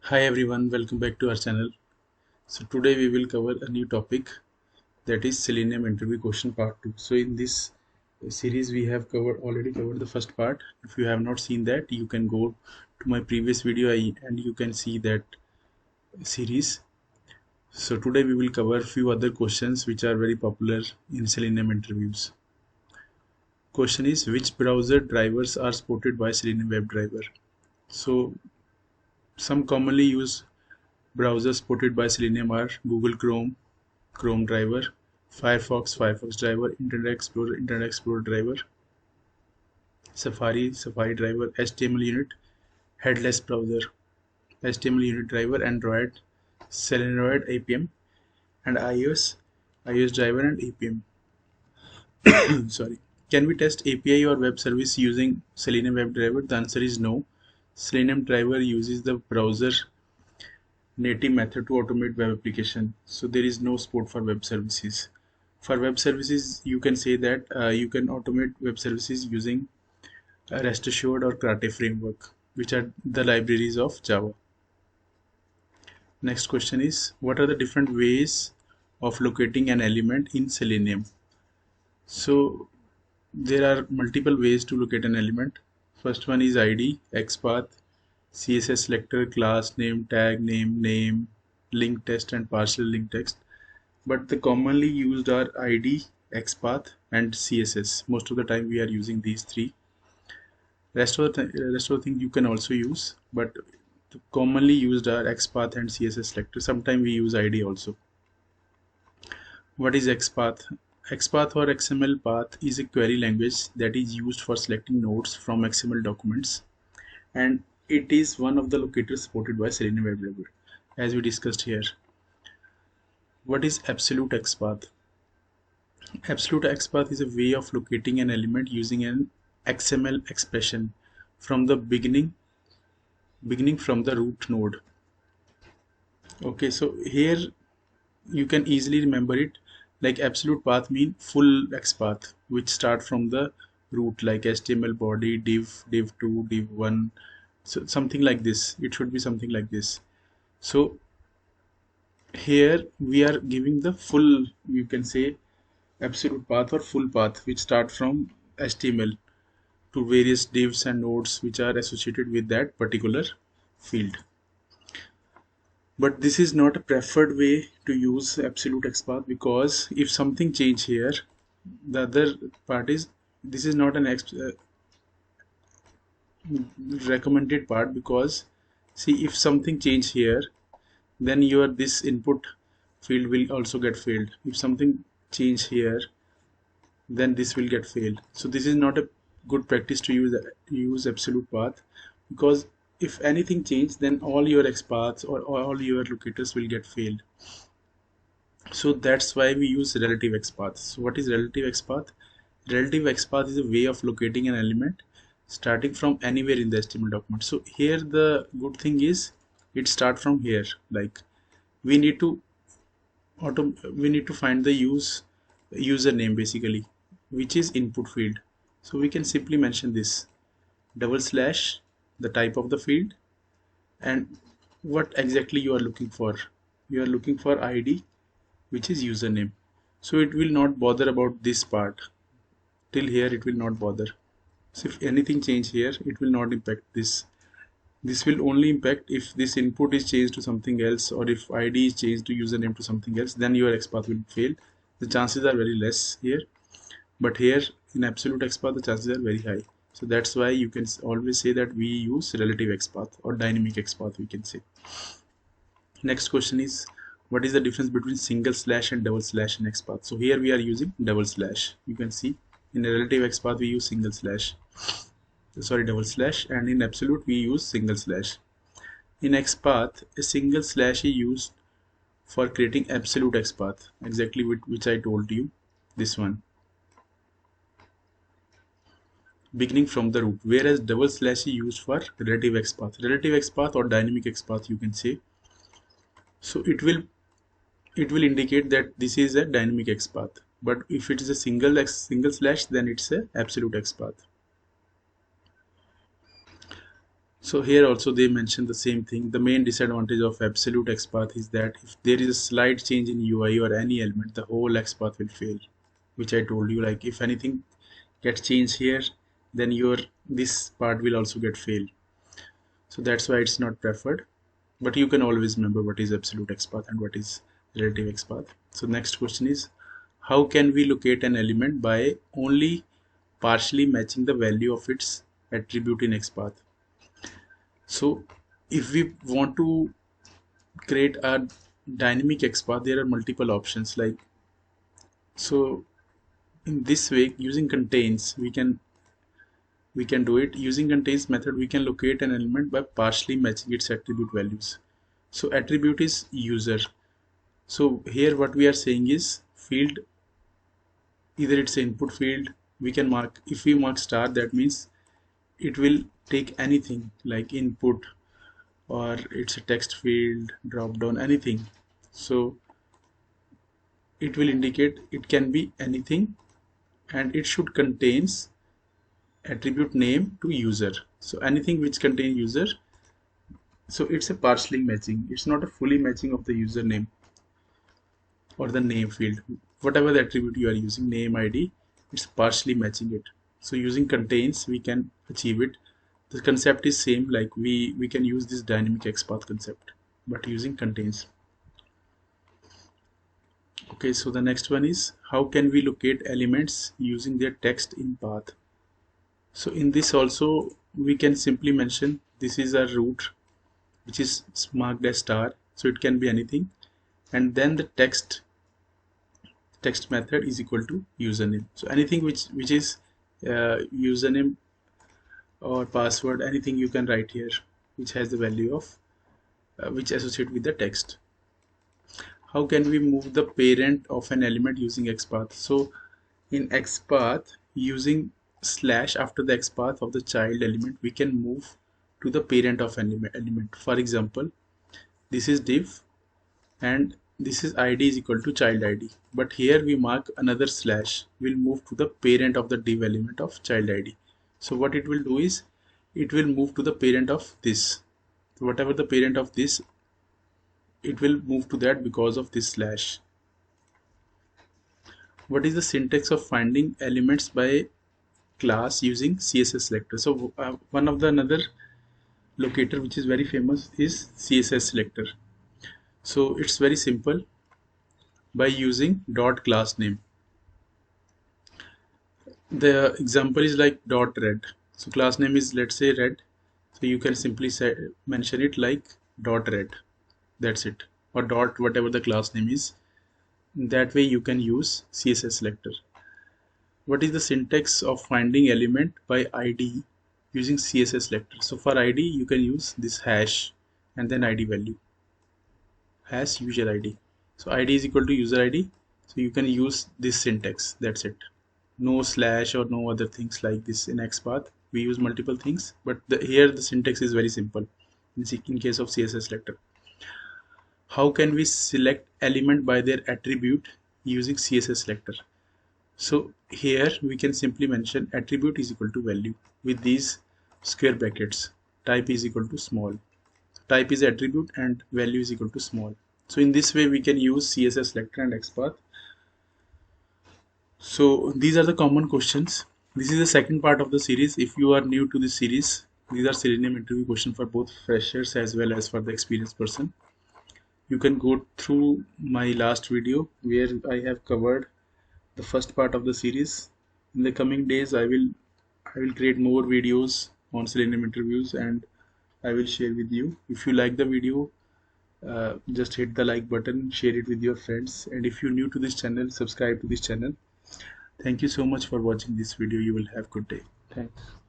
Hi everyone, welcome back to our channel. So today we will cover a new topic, that is Selenium interview question part 2. So in this series we have already covered the first part. If you have not seen that, you can go to my previous video and you can see that series. So today we will cover a few other questions which are very popular in Selenium interviews. Question is, which browser drivers are supported by Selenium WebDriver? So some commonly used browsers supported by Selenium are Google Chrome, Chrome driver, Firefox, Firefox driver, Internet Explorer driver, Safari, Safari driver, HTML unit, headless browser, HTML unit driver, Android, Selenoid APM, and iOS, iOS driver and APM. Sorry. Can we test API or web service using Selenium WebDriver? The answer is no. Selenium driver uses the browser native method to automate web application, so there is no support for web services. For web services, you can say that you can automate web services using rest assured or Karate framework, which are the libraries of Java. Next question is, what are the different ways of locating an element in Selenium? So there are multiple ways to locate an element. First one is ID, XPath, CSS selector, class name, tag name, name, link text, and partial link text. But the commonly used are ID, XPath, and CSS. Most of the time we are using these three. Rest of the thing you can also use, but the commonly used are XPath and CSS selector. Sometimes we use ID also. What is XPath? XPath or XML path is a query language that is used for selecting nodes from XML documents, and it is one of the locators supported by Selenium WebDriver, as we discussed here. What is absolute XPath? Absolute XPath is a way of locating an element using an XML expression from the beginning from the root node. Okay, so here you can easily remember it, like absolute path mean full XPath, which start from the root, like HTML body, div2, div1, so something like this. It should be something like this. So here we are giving the full, you can say, absolute path or full path, which start from HTML to various divs and nodes which are associated with that particular field. But this is not a preferred way to use absolute XPath, because if something change here, the other part is, this is not an recommended part, because see, if something change here, then your this input field will also get failed. If something change here, then this will get failed. So this is not a good practice to use absolute path, because if anything changes, then all your XPaths or all your locators will get failed. So that's why we use relative XPath. So what is relative XPath? Relative XPath is a way of locating an element starting from anywhere in the HTML document. So here the good thing is it start from here. Like we need to find the username basically, which is input field. So we can simply mention this / the type of the field and what exactly you are looking for. You are looking for ID, which is username. So it will not bother about this part. Till here it will not bother. So if anything change here, it will not impact this. This will only impact if this input is changed to something else, or if ID is changed to username to something else, then your XPath will fail. The chances are very less here, but here in absolute XPath the chances are very high. So that's why you can always say that we use relative XPath or dynamic XPath, we can say. Next question is, what is the difference between single slash and double slash in XPath? So here we are using double slash. You can see in a relative XPath we use double slash, and in absolute we use single slash. In XPath, a single slash is used for creating absolute XPath, exactly which I told you, this one, beginning from the root, whereas double slash is used for relative XPath or dynamic XPath, you can say. So it will indicate that this is a dynamic XPath, but if it is a single slash, then it's a absolute XPath. So here also they mention the same thing. The main disadvantage of absolute XPath is that if there is a slight change in UI or any element, the whole XPath will fail, which I told you, like if anything gets changed here, then your this part will also get failed. So that's why it's not preferred. But you can always remember what is absolute XPath and what is relative XPath. So next question is, how can we locate an element by only partially matching the value of its attribute in XPath? So if we want to create a dynamic XPath, there are multiple options. Like, so in this way, using contains, we can do it. Using contains method, we can locate an element by partially matching its attribute values. So attribute is user. So here what we are saying is field, either it's an input field, we can mark, if we mark star, that means it will take anything like input, or it's a text field, drop down, anything. So it will indicate it can be anything, and it should contains attribute name to user. So anything which contains user, so it's a partially matching, it's not a fully matching of the username or the name field, whatever the attribute you are using, name, ID, it's partially matching it. So using contains we can achieve it. The concept is same, like we can use this dynamic XPath concept but using contains. Okay, so the next one is, how can we locate elements using their text in path? So in this also we can simply mention this is a root which is marked as star, so it can be anything, and then the text method is equal to username. So anything which is username or password, anything you can write here which has the value of which associate with the text. How can we move the parent of an element using XPath? So in XPath, using slash after the XPath of the child element, we can move to the parent of an element. For example, this is div and this is ID is equal to child ID, but here we mark another slash, will move to the parent of the div element of child ID. So what it will do is it will move to the parent of this, whatever the parent of this, it will move to that because of this slash. What is the syntax of finding elements by class using CSS selector? So one of the another locator which is very famous is CSS selector. So it's very simple, by using dot class name. The example is like dot red. So class name is, let's say, red, so you can simply say, mention it like dot red, that's it, or dot whatever the class name is. That way you can use CSS selector. What is the syntax of finding element by ID using CSS selector? So for ID you can use this hash and then ID value, hash user ID. So ID is equal to user ID, so you can use this syntax, that's it. No slash or no other things like this. In XPath we use multiple things, but here the syntax is very simple in case of CSS selector. How can we select element by their attribute using CSS selector? So here we can simply mention attribute is equal to value with these square brackets, type is equal to small, type is attribute and value is equal to small. So in this way we can use CSS selector and XPath. So these are the common questions. This is the second part of the series. If you are new to this series, these are Selenium interview questions for both freshers as well as for the experienced person. You can go through my last video where I have covered the first part of the series. In the coming days I will create more videos on Selenium interviews and I will share with you. If you like the video, just hit the like button, share it with your friends, and if you're new to this channel, subscribe to this channel. Thank you so much for watching this video. You will have a good day. Thanks.